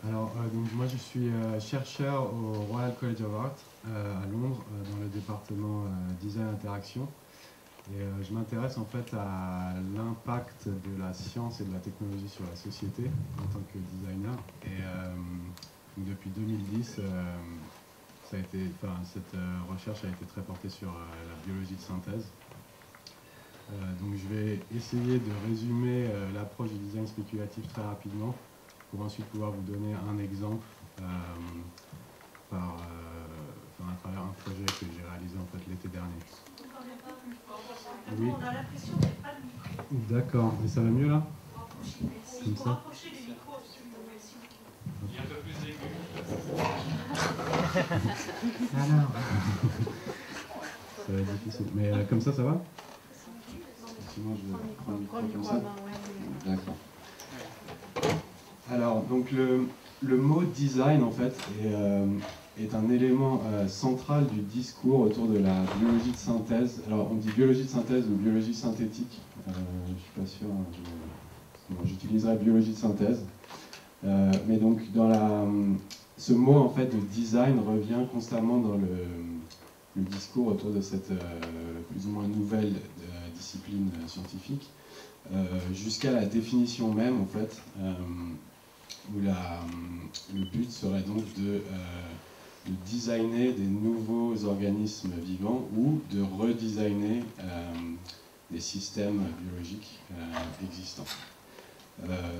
Donc moi je suis chercheur au Royal College of Art à Londres dans le département Design Interaction et je m'intéresse en fait à l'impact de la science et de la technologie sur la société en tant que designer et donc depuis 2010 cette recherche a été très portée sur la biologie de synthèse. Donc je vais essayer de résumer l'approche du design spéculatif très rapidement pour ensuite pouvoir vous donner un exemple à travers un projet que j'ai réalisé en fait l'été dernier. Oui. On a l'impression qu'il n'y a pas de micro. D'accord, et ça va mieux là? Il faut rapprocher les micros, s'il vous plaît. Il est un peu plus aigu. Alors. Ça va être difficile, mais comme ça va? Sinon je vais prendre le micro comme ça. D'accord. Alors, donc le mot design, en fait, est un élément central du discours autour de la biologie de synthèse. Alors, on dit biologie de synthèse ou biologie synthétique. Je ne suis pas sûr. J'utiliserai biologie de synthèse. Mais donc, ce mot, en fait, de design revient constamment dans le discours autour de cette plus ou moins nouvelle discipline scientifique, jusqu'à la définition même, en fait, où le but serait donc de designer des nouveaux organismes vivants ou de redesigner des systèmes biologiques existants.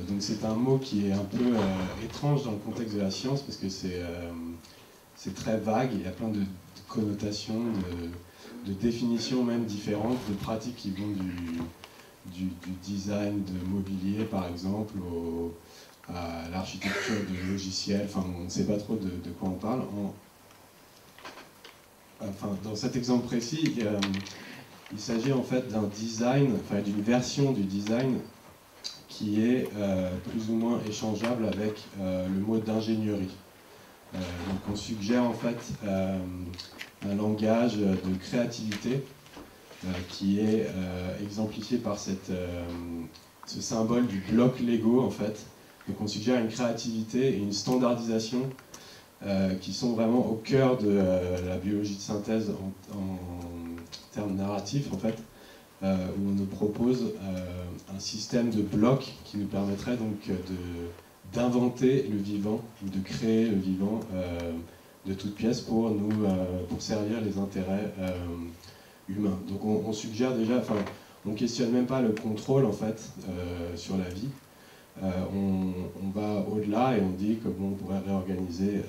Donc c'est un mot qui est un peu étrange dans le contexte de la science parce que c'est très vague, il y a plein de connotations, de définitions même différentes, de pratiques qui vont du design de mobilier par exemple à l'architecture de logiciels, enfin on ne sait pas trop de quoi on parle. Dans cet exemple précis, il s'agit en fait d'un design, d'une version du design qui est plus ou moins échangeable avec le mot d'ingénierie. Donc on suggère en fait un langage de créativité qui est exemplifié par ce symbole du bloc Lego en fait. Donc on suggère une créativité et une standardisation qui sont vraiment au cœur de la biologie de synthèse en termes narratifs en fait, où on nous propose un système de blocs qui nous permettrait donc d'inventer le vivant, ou de créer le vivant de toutes pièces pour servir les intérêts humains. Donc on suggère déjà, on questionne même pas le contrôle en fait sur la vie. On va au-delà et on dit comment on pourrait réorganiser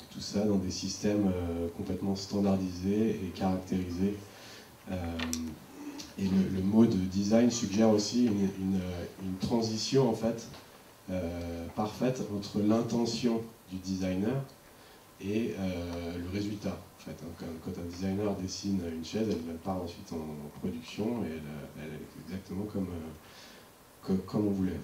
tout ça dans des systèmes complètement standardisés et caractérisés. Et le mot de design suggère aussi une transition en fait parfaite entre l'intention du designer et le résultat. En fait, quand un designer dessine une chaise, elle part ensuite en production et elle est exactement comme on voulait.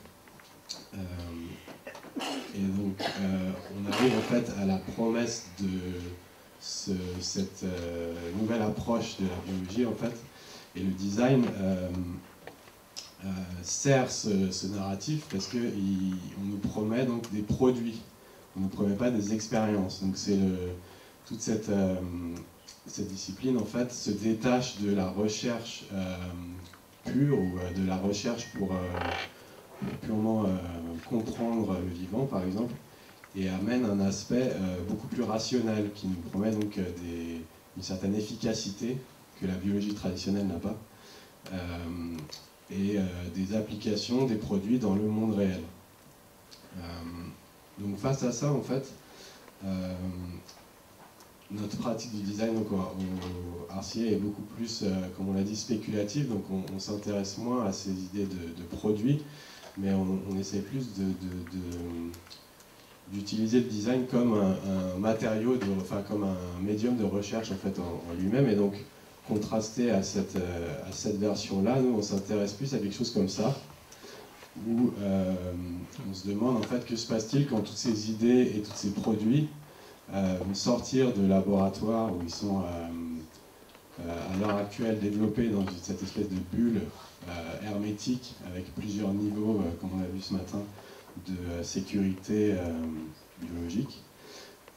Et donc on arrive en fait à la promesse de cette nouvelle approche de la biologie en fait, et le design sert ce narratif parce qu'on nous promet donc des produits, on ne nous promet pas des expériences. Donc toute cette discipline en fait se détache de la recherche pure ou de la recherche pour purement comprendre le vivant par exemple, et amène un aspect beaucoup plus rationnel qui nous promet donc une certaine efficacité que la biologie traditionnelle n'a pas, et des applications des produits dans le monde réel. Donc face à ça en fait, notre pratique du design donc, au RCA est beaucoup plus, comme on l'a dit, spéculative, donc on s'intéresse moins à ces idées de produits, mais on essaie plus d'utiliser le design comme un matériau, comme un médium de recherche en fait en lui-même, et donc contrasté à cette version-là, nous on s'intéresse plus à quelque chose comme ça, où on se demande en fait que se passe-t-il quand toutes ces idées et tous ces produits vont sortir de laboratoires où ils sont à l'heure actuelle développés dans cette espèce de bulle hermétique avec plusieurs niveaux, comme on a vu ce matin, de sécurité biologique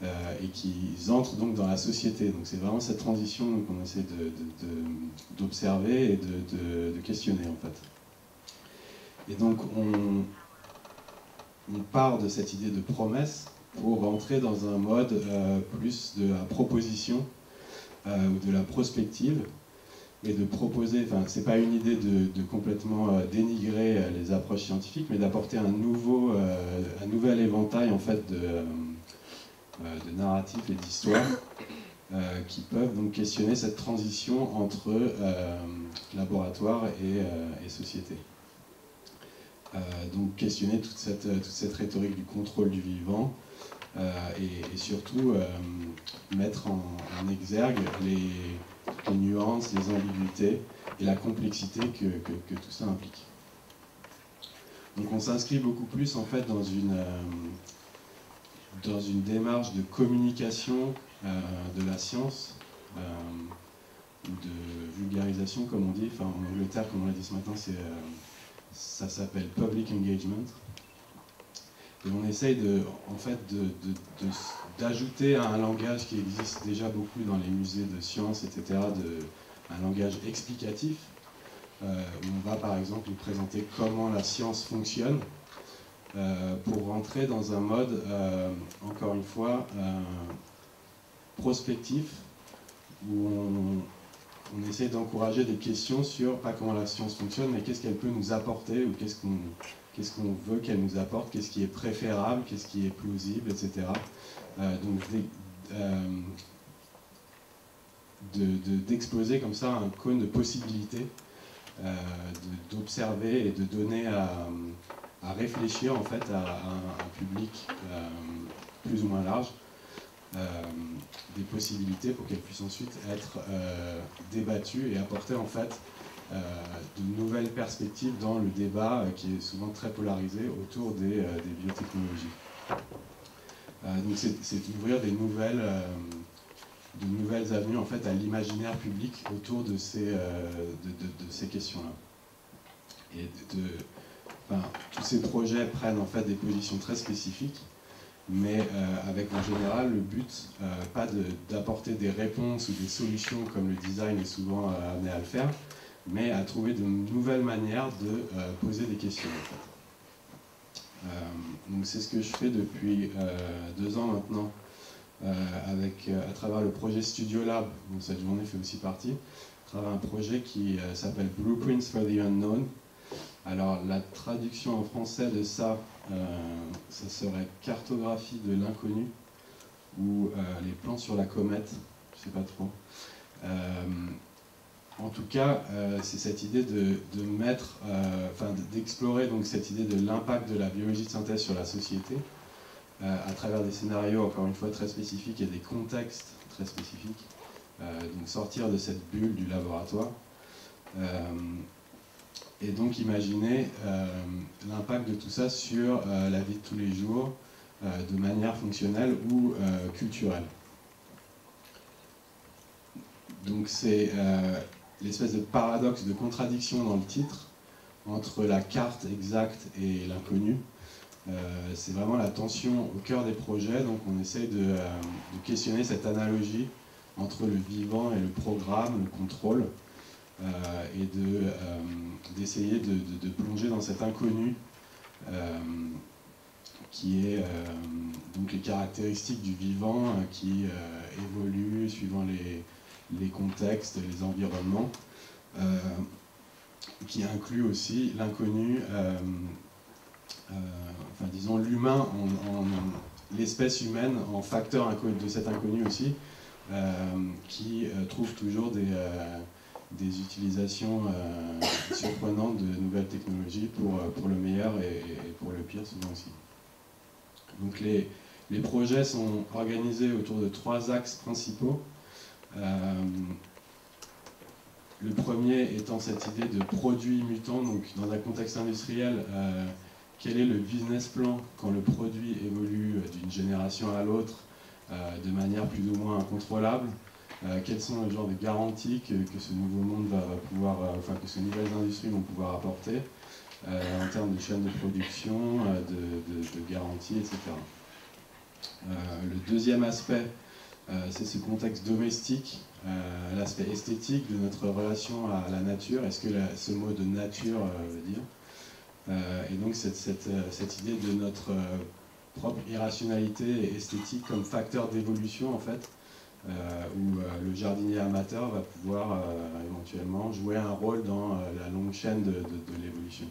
et qui entrent donc dans la société. Donc c'est vraiment cette transition qu'on essaie d'observer et de questionner en fait. Et donc on part de cette idée de promesse pour rentrer dans un mode plus de la proposition ou de la prospective, et de proposer, enfin c'est pas une idée de complètement dénigrer les approches scientifiques, mais d'apporter un nouvel éventail en fait de narratifs et d'histoires qui peuvent donc questionner cette transition entre laboratoire et société. Donc questionner toute cette rhétorique du contrôle du vivant et surtout mettre en exergue les nuances, les ambiguïtés et la complexité que tout ça implique. Donc on s'inscrit beaucoup plus en fait dans une démarche de communication de la science ou de vulgarisation comme on dit. Enfin en Angleterre, comme on l'a dit ce matin, ça s'appelle public engagement. Et on essaye d'ajouter à un langage qui existe déjà beaucoup dans les musées de sciences, etc., un langage explicatif, où on va par exemple nous présenter comment la science fonctionne, pour rentrer dans un mode, encore une fois, prospectif, où on essaie d'encourager des questions sur, pas comment la science fonctionne, mais qu'est-ce qu'elle peut nous apporter, ou qu'est-ce qu'on veut qu'elle nous apporte, qu'est-ce qui est préférable, qu'est-ce qui est plausible, etc. Donc d'exposer comme ça un cône de possibilités, d'observer et de donner à réfléchir en fait à un public plus ou moins large, des possibilités pour qu'elles puissent ensuite être débattues et apporter en fait de nouvelles perspectives dans le débat qui est souvent très polarisé autour des biotechnologies. Donc c'est d'ouvrir de nouvelles avenues en fait à l'imaginaire public autour de ces questions-là. Et tous ces projets prennent en fait des positions très spécifiques, mais avec en général le but, pas d'apporter des réponses ou des solutions comme le design est souvent amené à le faire, mais à trouver de nouvelles manières de poser des questions en fait. Donc c'est ce que je fais depuis 2 ans maintenant, à travers le projet Studio Lab, dont cette journée fait aussi partie, à travers un projet qui s'appelle Blueprints for the Unknown. Alors la traduction en français de ça, ça serait cartographie de l'inconnu, ou les plans sur la comète, je sais pas trop. En tout cas, c'est cette idée d'explorer donc cette idée de l'impact de la biologie de synthèse sur la société, à travers des scénarios encore une fois très spécifiques et des contextes très spécifiques. Donc sortir de cette bulle du laboratoire. Et donc imaginer l'impact de tout ça sur la vie de tous les jours, de manière fonctionnelle ou culturelle. Donc c'est l'espèce de paradoxe, de contradiction dans le titre, entre la carte exacte et l'inconnu. C'est vraiment la tension au cœur des projets, donc on essaye de questionner cette analogie entre le vivant et le programme, le contrôle, et d'essayer de plonger dans cet inconnu qui est donc les caractéristiques du vivant qui évoluent suivant les contextes, les environnements, qui inclut aussi l'inconnu, enfin disons l'humain, l'espèce humaine en facteur de cet inconnu aussi, qui trouve toujours des utilisations surprenantes de nouvelles technologies pour le meilleur et pour le pire souvent aussi. Donc les projets sont organisés autour de 3 axes principaux. Le premier étant cette idée de produit mutant, donc dans un contexte industriel, quel est le business plan quand le produit évolue d'une génération à l'autre de manière plus ou moins incontrôlable, quels sont les genres de garanties que ce nouveau monde va pouvoir, que ces nouvelles industries vont pouvoir apporter, en termes de chaîne de production, de garantie, etc. Le deuxième aspect, c'est ce contexte domestique, l'aspect esthétique de notre relation à la nature. Est-ce que ce mot de nature veut dire et donc cette idée de notre propre irrationalité esthétique comme facteur d'évolution en fait, où le jardinier amateur va pouvoir éventuellement jouer un rôle dans la longue chaîne de l'évolution.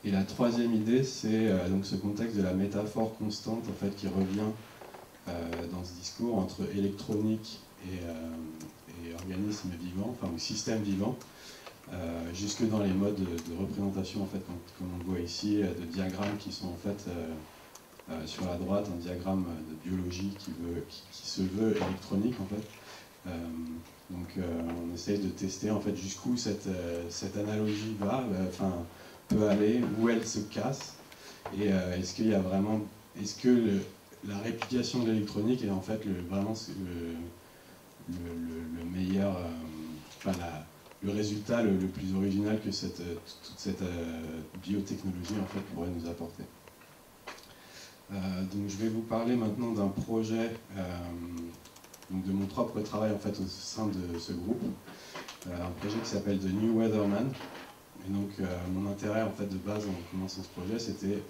Et la troisième idée, c'est donc ce contexte de la métaphore constante en fait, qui revient dans ce discours entre électronique et organisme vivant, enfin ou système vivant, jusque dans les modes de représentation en fait, comme on le voit ici, de diagrammes qui sont en fait sur la droite un diagramme de biologie qui se veut électronique en fait. Donc on essaye de tester en fait jusqu'où cette analogie va, peut aller, où elle se casse, et est-ce qu'il y a vraiment, est-ce que la réplication de l'électronique est en fait vraiment le meilleur, le résultat le plus original que toute cette biotechnologie en fait pourrait nous apporter. Donc je vais vous parler maintenant d'un projet, donc de mon propre travail en fait au sein de ce groupe, un projet qui s'appelle The New Weatherman. Et donc mon intérêt en fait de base en commençant ce projet, c'était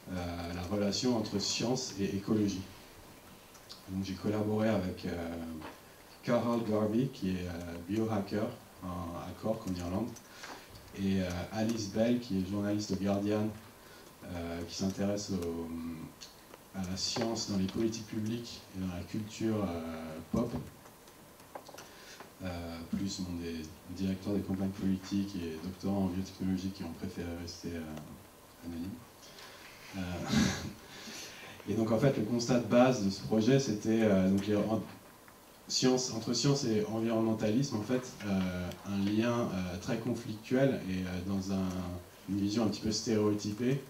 la relation entre science et écologie. Donc j'ai collaboré avec Carl Garvey, qui est biohacker à Cork en Irlande, et Alice Bell, qui est journaliste au Guardian, qui s'intéresse à la science dans les politiques publiques et dans la culture pop. Plus des directeurs des campagnes politiques et doctorants en biotechnologie qui ont préféré rester anonymes. Et donc en fait le constat de base de ce projet c'était entre science et environnementalisme en fait un lien très conflictuel et dans une vision un petit peu stéréotypée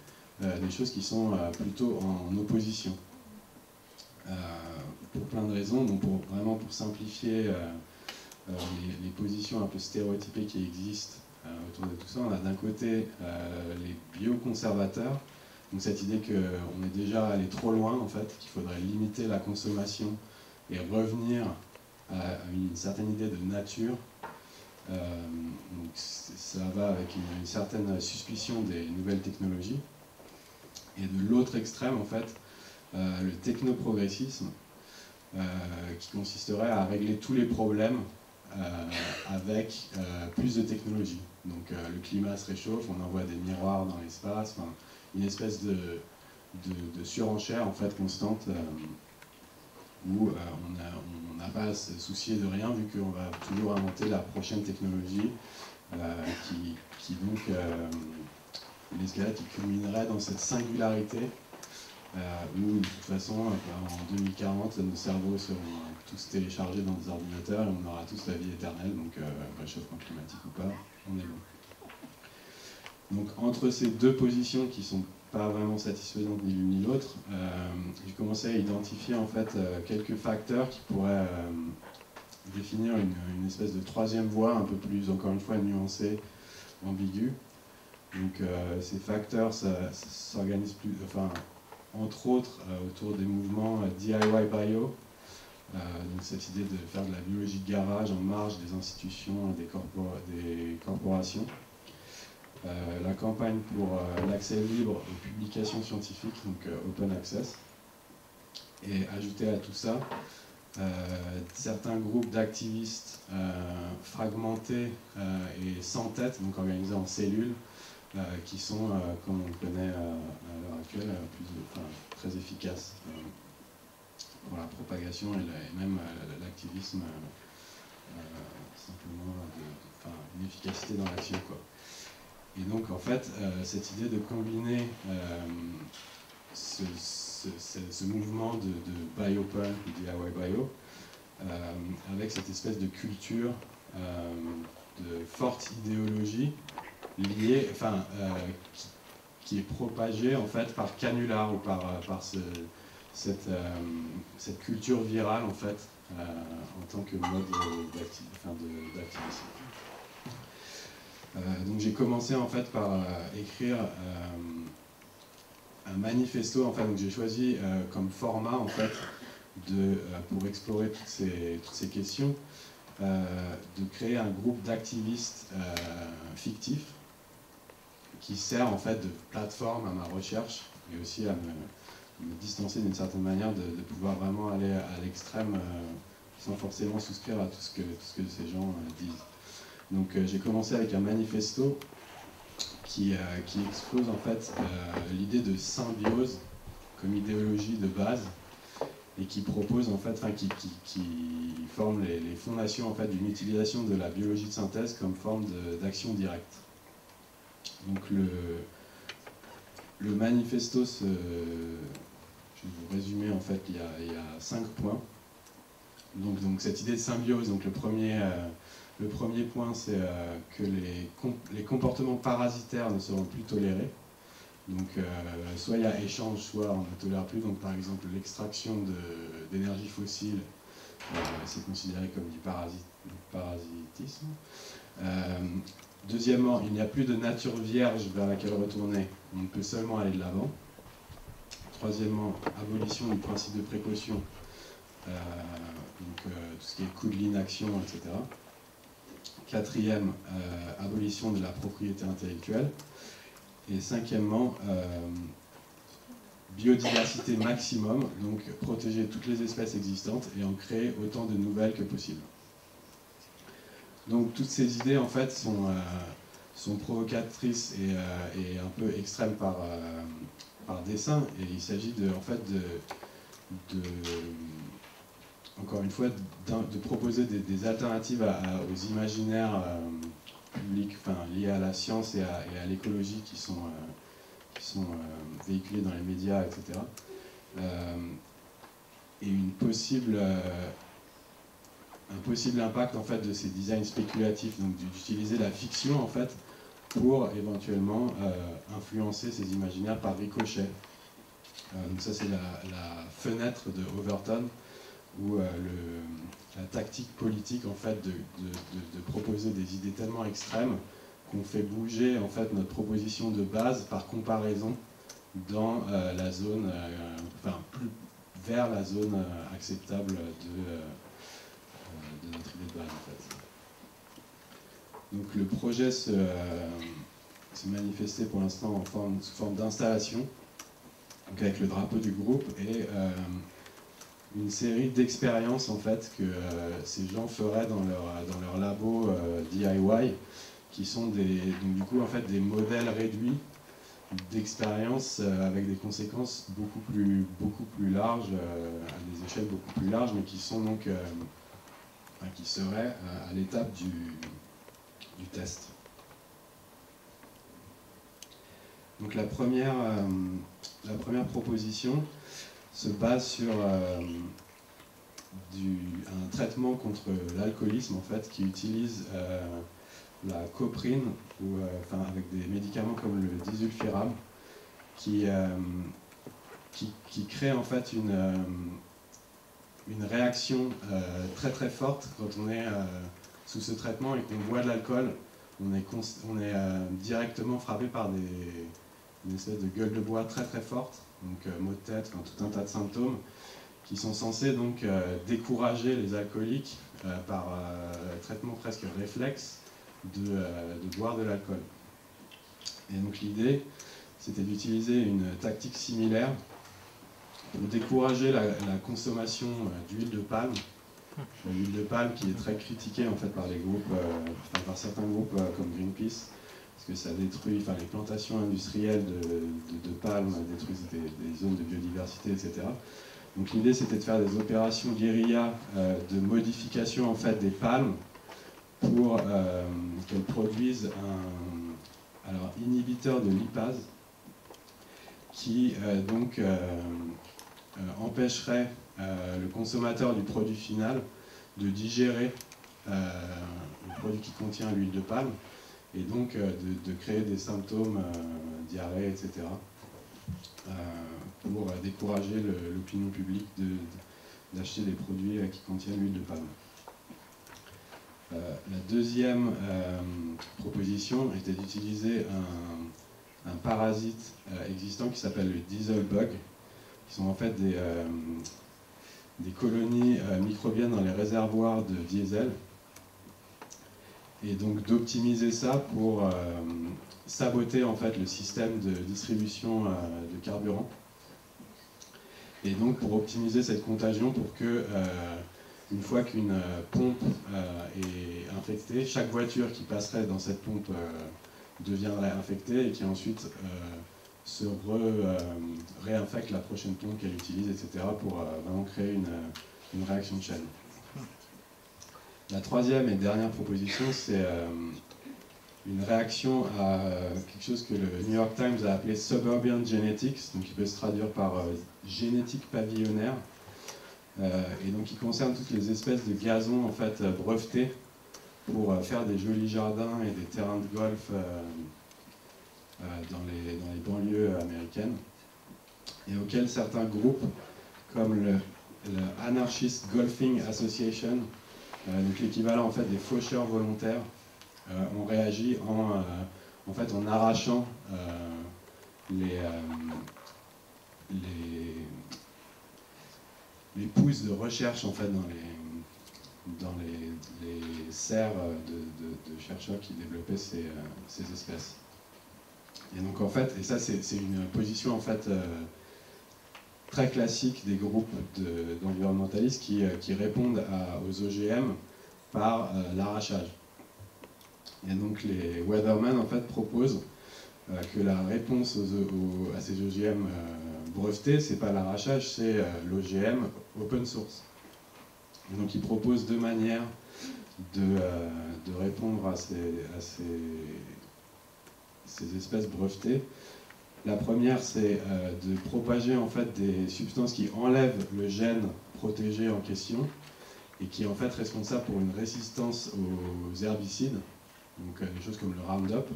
des choses qui sont plutôt en opposition. Pour plein de raisons, donc vraiment pour simplifier les positions un peu stéréotypées qui existent autour de tout ça, on a d'un côté les bioconservateurs, donc cette idée qu'on est déjà allé trop loin en fait, qu'il faudrait limiter la consommation et revenir à une certaine idée de nature. Donc ça va avec une certaine suspicion des nouvelles technologies. Et de l'autre extrême en fait, le technoprogressisme, qui consisterait à régler tous les problèmes avec plus de technologie. Donc le climat se réchauffe, on envoie des miroirs dans l'espace, une espèce de surenchère en fait constante où on n'a pas à se soucier de rien vu qu'on va toujours inventer la prochaine technologie qui donc l'escalade qui culminerait dans cette singularité où de toute façon en 2040 nos cerveaux seront tous téléchargés dans des ordinateurs et on aura tous la vie éternelle, donc réchauffement climatique ou pas, on est bon. Donc entre ces deux positions qui sont pas vraiment satisfaisantes ni l'une ni l'autre, j'ai commencé à identifier en fait quelques facteurs qui pourraient définir une espèce de troisième voie un peu plus, encore une fois, nuancée, ambiguë. Donc ces facteurs s'organisent entre autres autour des mouvements DIY Bio, donc cette idée de faire de la biologie de garage en marge des institutions, des corporations. La campagne pour l'accès libre aux publications scientifiques, donc Open Access. Et ajouter à tout ça certains groupes d'activistes fragmentés et sans tête, donc organisés en cellules, qui sont, comme on le connaît à l'heure actuelle, très efficaces pour la propagation et même l'activisme, simplement une efficacité dans l'action, quoi. Et donc en fait, cette idée de combiner ce mouvement de biopunk ou DIY bio avec cette espèce de culture de forte idéologie liée, qui est propagée en fait par canular ou par cette culture virale en fait en tant que mode d'activisme. Donc j'ai commencé en fait par écrire un manifesto. En fait, donc j'ai choisi comme format en fait pour explorer toutes ces questions, de créer un groupe d'activistes fictifs qui sert en fait de plateforme à ma recherche et aussi à me distancer d'une certaine manière de pouvoir vraiment aller à l'extrême sans forcément souscrire à tout ce que ces gens disent. Donc j'ai commencé avec un manifesto qui expose en fait l'idée de symbiose comme idéologie de base et qui propose en fait, qui forme les fondations en fait d'une utilisation de la biologie de synthèse comme forme d'action directe. Donc le manifesto, je vais vous résumer en fait, il y a 5 points. Donc cette idée de symbiose, donc le premier point c'est que les comportements parasitaires ne seront plus tolérés. Donc soit il y a échange, soit on ne tolère plus. Donc par exemple l'extraction d'énergie fossile, c'est considéré comme du parasitisme. Deuxièmement, il n'y a plus de nature vierge vers laquelle retourner, on peut seulement aller de l'avant. Troisièmement, abolition du principe de précaution, tout ce qui est coût de l'inaction, etc. Quatrième, abolition de la propriété intellectuelle. Et cinquièmement, biodiversité maximum, donc protéger toutes les espèces existantes et en créer autant de nouvelles que possible. Donc toutes ces idées en fait sont provocatrices et un peu extrêmes par dessein, et il s'agit encore une fois de proposer des alternatives aux imaginaires publics, liés à la science et à l'écologie qui sont véhiculés dans les médias, etc. Et un possible impact en fait de ces designs spéculatifs, donc d'utiliser la fiction en fait pour éventuellement influencer ces imaginaires par ricochet. Donc ça c'est la fenêtre de Overton, où la tactique politique en fait de proposer des idées tellement extrêmes qu'on fait bouger en fait notre proposition de base par comparaison dans la zone, plus vers la zone acceptable de notre idée de base en fait. Donc le projet se manifestait pour l'instant sous forme d'installation, avec le drapeau du groupe et une série d'expériences en fait que ces gens feraient dans leur labo DIY, qui sont donc du coup en fait des modèles réduits d'expériences avec des conséquences beaucoup plus larges, à des échelles beaucoup plus larges, mais qui sont donc qui seraient à l'étape du test. Donc la première proposition se base sur un traitement contre l'alcoolisme en fait, qui utilise la coprine avec des médicaments comme le disulfiram qui crée en fait une réaction très très forte quand on est sous ce traitement et qu'on boit de l'alcool. On est directement frappé par une espèce de gueule de bois très très forte, donc maux de tête, tout un tas de symptômes qui sont censés donc décourager les alcooliques par traitement presque réflexe de boire de l'alcool. Et donc l'idée, c'était d'utiliser une tactique similaire pour décourager la consommation d'huile de palme. L'huile de palme qui est très critiquée en fait par les groupes, par certains groupes comme Greenpeace, parce que ça détruit, les plantations industrielles de palme détruisent des zones de biodiversité, etc. Donc l'idée c'était de faire des opérations guérilla de modification en fait des palmes pour qu'elles produisent un inhibiteur de lipase qui empêcherait le consommateur du produit final de digérer le produit qui contient l'huile de palme et donc de créer des symptômes, diarrhée, etc. Pour décourager l'opinion publique d'acheter des produits qui contiennent l'huile de palme. La deuxième proposition était d'utiliser un parasite existant qui s'appelle le diesel bug, qui sont en fait des colonies microbiennes dans les réservoirs de diesel, et donc d'optimiser ça pour saboter en fait le système de distribution de carburant, et donc pour optimiser cette contagion pour que une fois qu'une pompe est infectée, chaque voiture qui passerait dans cette pompe deviendrait infectée et qui ensuite se réinfecte la prochaine pompe qu'elle utilise, etc. pour vraiment créer une réaction de chaîne. La troisième et dernière proposition, c'est une réaction à quelque chose que le New York Times a appelé Suburban Genetics, donc qui peut se traduire par génétique pavillonnaire. Et donc qui concerne toutes les espèces de gazons en fait brevetés pour faire des jolis jardins et des terrains de golf dans les banlieues américaines, et auxquels certains groupes comme le Anarchist Golfing Association, donc l'équivalent en fait des faucheurs volontaires, ont réagi en fait en arrachant les pousses de recherche en fait dans les serres de chercheurs qui développaient ces espèces. Et donc en fait, et ça c'est une position en fait très classique des groupes d'environnementalistes qui répondent aux OGM par l'arrachage. Et donc les Weathermen en fait proposent que la réponse à ces OGM brevetés, c'est pas l'arrachage, c'est l'OGM open source. Et donc ils proposent deux manières de répondre à ces espèces brevetées. La première, c'est de propager en fait des substances qui enlèvent le gène protégé en question et qui est en fait responsable pour une résistance aux herbicides, donc des choses comme le Roundup.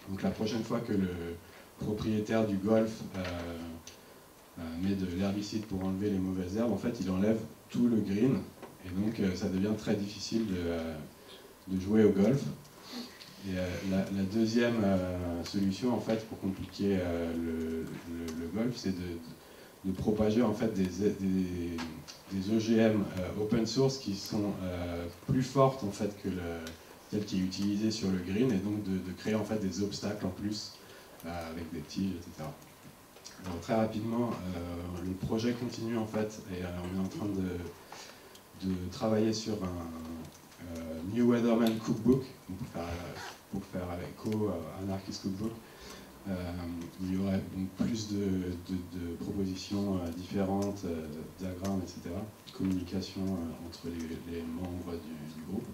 Donc la prochaine fois que le propriétaire du golf met de l'herbicide pour enlever les mauvaises herbes, en fait il enlève tout le green, et donc ça devient très difficile de jouer au golf. Et la deuxième solution en fait pour compliquer le golf, c'est de propager en fait des OGM open source qui sont plus fortes en fait que celle qui est utilisée sur le green, et donc de créer en fait des obstacles en plus avec des tiges, etc. Alors très rapidement, le projet continue en fait, et on est en train de travailler sur un New Weatherman Cookbook, pour faire écho à Anarchist Cookbook. Il y aurait donc plus de propositions différentes, diagrammes, etc., communication entre les membres du groupe.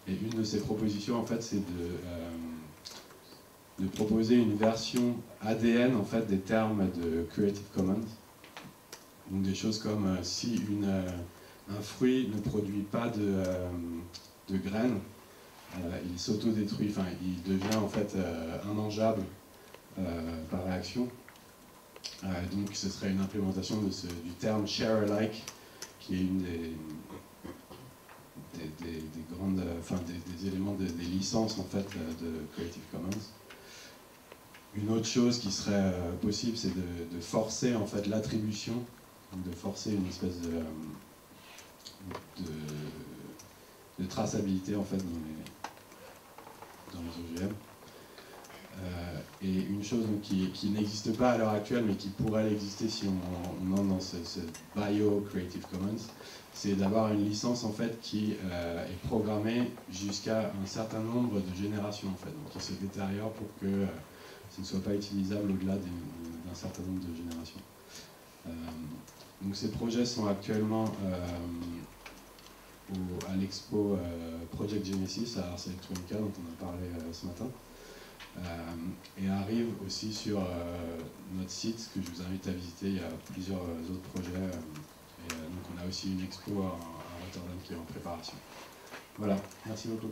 Et une de ces propositions, en fait, c'est de proposer une version ADN en fait, des termes de Creative Commons. Donc des choses comme si un fruit ne produit pas de graines, il s'auto-détruit, enfin il devient en fait immangeable par réaction. Donc ce serait une implémentation du terme share alike, qui est une des grandes, enfin des éléments des licences en fait de Creative Commons. Une autre chose qui serait possible, c'est de forcer en fait l'attribution, de forcer une espèce de traçabilité en fait dans les OGM. Et une chose donc, qui n'existe pas à l'heure actuelle, mais qui pourrait exister si on entre dans ce Bio Creative Commons, c'est d'avoir une licence en fait qui est programmée jusqu'à un certain nombre de générations en fait, donc qui se détériore pour que ce ne soit pas utilisable au-delà d'un certain nombre de générations. Donc ces projets sont actuellement à l'expo Project Genesis à Ars Electronica, dont on a parlé ce matin, et arrivent aussi sur notre site que je vous invite à visiter. Il y a plusieurs autres projets, et donc on a aussi une expo à Rotterdam qui est en préparation. Voilà, merci beaucoup.